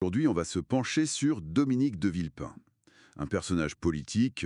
Aujourd'hui, on va se pencher sur Dominique de Villepin, un personnage politique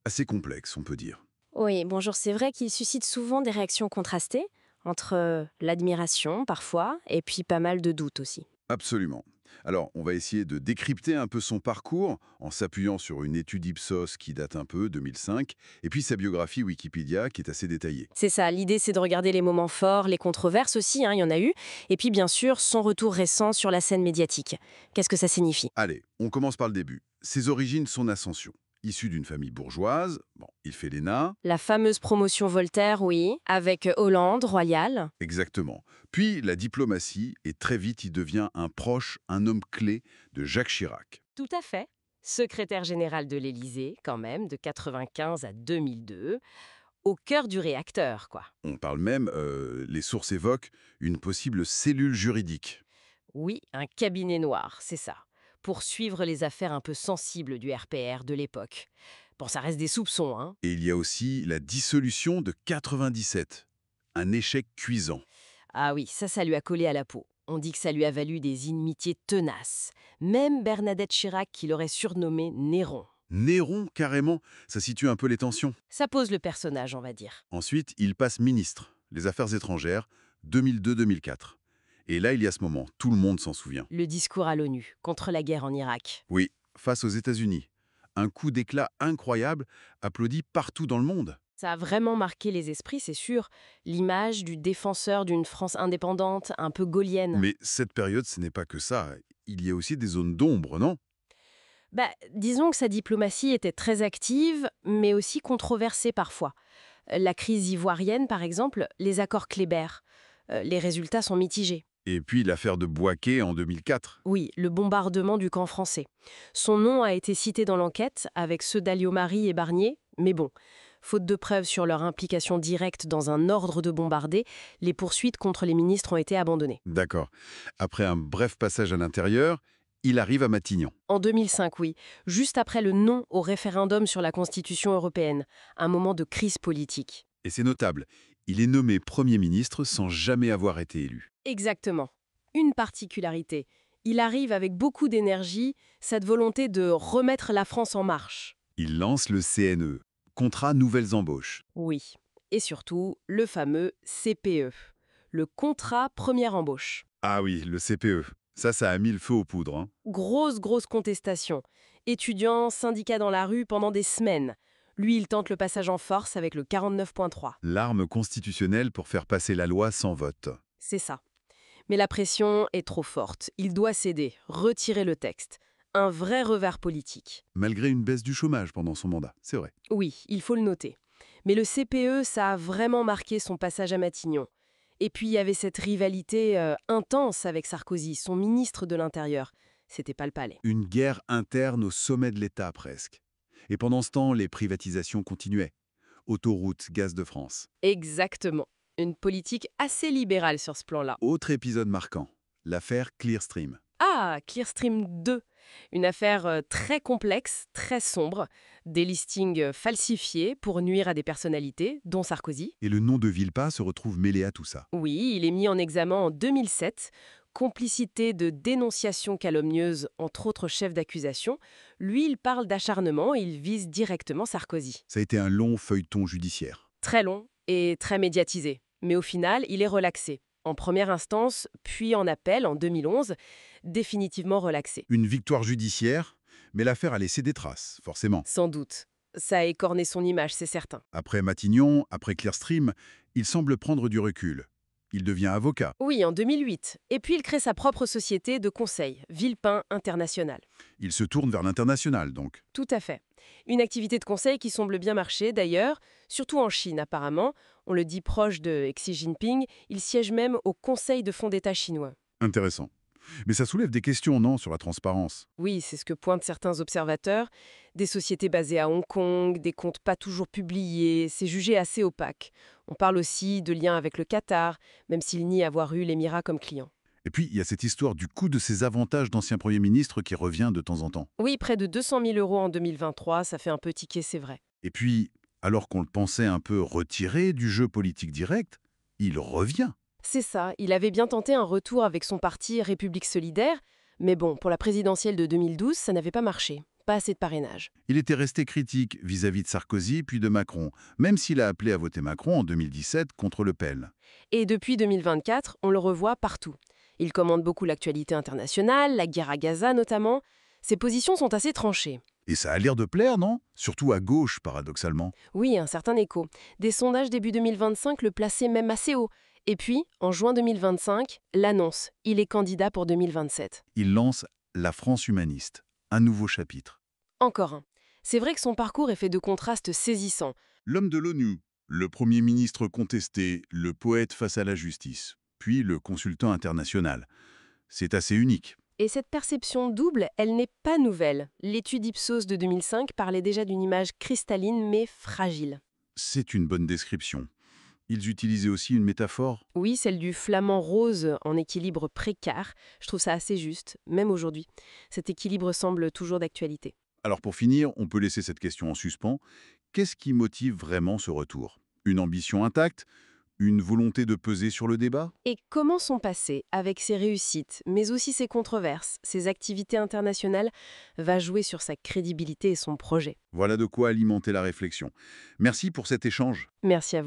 assez complexe, on peut dire. Oui, bonjour, c'est vrai qu'il suscite souvent des réactions contrastées, entre l'admiration parfois, et puis pas mal de doutes aussi. Absolument. Alors, on va essayer de décrypter un peu son parcours en s'appuyant sur une étude Ipsos qui date un peu, 2005, et puis sa biographie Wikipédia qui est assez détaillée. C'est ça, l'idée c'est de regarder les moments forts, les controverses aussi, hein, il y en a eu, et puis bien sûr son retour récent sur la scène médiatique. Qu'est-ce que ça signifie? Allez, on commence par le début. Ses origines, son ascension. Issu d'une famille bourgeoise, bon, il fait l'ENA, La fameuse promotion Voltaire, oui, avec Hollande, Royal. exactement. Puis la diplomatie, et très vite il devient un proche, un homme clé de Jacques Chirac. Tout à fait. Secrétaire général de l'Élysée, quand même, de 95 à 2002, au cœur du réacteur, quoi. On parle même, les sources évoquent, une possible cellule juridique. Oui, un cabinet noir, c'est ça. Pour suivre les affaires un peu sensibles du RPR de l'époque. Bon, ça reste des soupçons, hein. Et il y a aussi la dissolution de 97, un échec cuisant. Ah oui, ça lui a collé à la peau. On dit que ça lui a valu des inimitiés tenaces. Même Bernadette Chirac, qui l'aurait surnommé Néron. Néron, carrément, ça situe un peu les tensions. Ça pose le personnage, on va dire. Ensuite, il passe ministre, les Affaires étrangères, 2002-2004. Et là, il y a ce moment, tout le monde s'en souvient. Le discours à l'ONU, contre la guerre en Irak. Oui, face aux États-Unis. Un coup d'éclat incroyable, applaudi partout dans le monde. Ça a vraiment marqué les esprits, c'est sûr. L'image du défenseur d'une France indépendante, un peu gaulienne. Mais cette période, ce n'est pas que ça. Il y a aussi des zones d'ombre, non? Bah, disons que sa diplomatie était très active, mais aussi controversée parfois. La crise ivoirienne, par exemple, les accords Kléber. Les résultats sont mitigés. Et puis l'affaire de Bouaké en 2004. Oui, le bombardement du camp français. Son nom a été cité dans l'enquête, avec ceux d'Alliot-Marie et Barnier, mais bon, faute de preuves sur leur implication directe dans un ordre de bombarder, les poursuites contre les ministres ont été abandonnées. D'accord. Après un bref passage à l'intérieur, il arrive à Matignon. En 2005, oui, juste après le non au référendum sur la Constitution européenne, un moment de crise politique. Et c'est notable, il est nommé Premier ministre sans jamais avoir été élu. Exactement. Une particularité. Il arrive avec beaucoup d'énergie, cette volonté de remettre la France en marche. Il lance le CNE, Contrat Nouvelles Embauches. Oui. Et surtout, le fameux CPE, le contrat première embauche. Ah oui, le CPE. Ça a mis le feu aux poudres, hein. Grosse contestation. Étudiants, syndicats dans la rue pendant des semaines. Lui, il tente le passage en force avec le 49.3. L'arme constitutionnelle pour faire passer la loi sans vote. C'est ça. Mais la pression est trop forte. Il doit céder, retirer le texte. Un vrai revers politique. Malgré une baisse du chômage pendant son mandat, c'est vrai. Oui, il faut le noter. Mais le CPE, ça a vraiment marqué son passage à Matignon. Et puis il y avait cette rivalité intense avec Sarkozy, son ministre de l'Intérieur. C'était pas le palais. Une guerre interne au sommet de l'État presque. Et pendant ce temps, les privatisations continuaient. Autoroutes, gaz de France. Exactement. Une politique assez libérale sur ce plan-là. Autre épisode marquant, l'affaire Clearstream. Ah, Clearstream 2. Une affaire très complexe, très sombre. Des listings falsifiés pour nuire à des personnalités, dont Sarkozy. Et le nom de Villepin se retrouve mêlé à tout ça. Oui, il est mis en examen en 2007. Complicité de dénonciation calomnieuse, entre autres chefs d'accusation. Lui, il parle d'acharnement et il vise directement Sarkozy. Ça a été un long feuilleton judiciaire. Très long et très médiatisé. Mais au final, il est relaxé. En première instance, puis en appel en 2011, définitivement relaxé. Une victoire judiciaire, mais l'affaire a laissé des traces, forcément. Sans doute. Ça a écorné son image, c'est certain. Après Matignon, après Clearstream, il semble prendre du recul. Il devient avocat. Oui, en 2008. Et puis il crée sa propre société de conseil, Villepin International. Il se tourne vers l'international, donc. Tout à fait. Une activité de conseil qui semble bien marcher, d'ailleurs, surtout en Chine apparemment. On le dit proche de Xi Jinping, il siège même au Conseil de fonds d'État chinois. Intéressant. Mais ça soulève des questions, non, sur la transparence. Oui, c'est ce que pointent certains observateurs. Des sociétés basées à Hong Kong, des comptes pas toujours publiés, c'est jugé assez opaque. On parle aussi de liens avec le Qatar, même s'il nie avoir eu l'Émirat comme client. Et puis, il y a cette histoire du coût de ces avantages d'ancien Premier ministre qui revient de temps en temps. Oui, près de 200 000 euros en 2023, ça fait un peu tiquer, c'est vrai. Et puis, alors qu'on le pensait un peu retiré du jeu politique direct, il revient. C'est ça, il avait bien tenté un retour avec son parti République Solidaire, Mais bon, pour la présidentielle de 2012, ça n'avait pas marché. Pas assez de parrainage. Il était resté critique vis-à-vis de Sarkozy puis de Macron, même s'il a appelé à voter Macron en 2017 contre Le Pen. Et depuis 2024, on le revoit partout. Il commande beaucoup l'actualité internationale, la guerre à Gaza notamment. Ses positions sont assez tranchées. Et ça a l'air de plaire, non? Surtout à gauche, paradoxalement. Oui, un certain écho. Des sondages début 2025 le plaçaient même assez haut. Et puis, en juin 2025, l'annonce. Il est candidat pour 2027. Il lance La France humaniste, un nouveau chapitre. Encore un. C'est vrai que son parcours est fait de contrastes saisissants. L'homme de l'ONU, le Premier ministre contesté, le poète face à la justice, puis le consultant international. C'est assez unique. Et cette perception double, elle n'est pas nouvelle. L'étude Ipsos de 2005 parlait déjà d'une image cristalline mais fragile. C'est une bonne description. Ils utilisaient aussi une métaphore. Oui, celle du flamant rose en équilibre précaire. Je trouve ça assez juste, même aujourd'hui. Cet équilibre semble toujours d'actualité. Alors pour finir, on peut laisser cette question en suspens. Qu'est-ce qui motive vraiment ce retour? Une ambition intacte? Une volonté de peser sur le débat? Et comment son passé, avec ses réussites, mais aussi ses controverses, ses activités internationales, va jouer sur sa crédibilité et son projet? Voilà de quoi alimenter la réflexion. Merci pour cet échange. Merci à vous.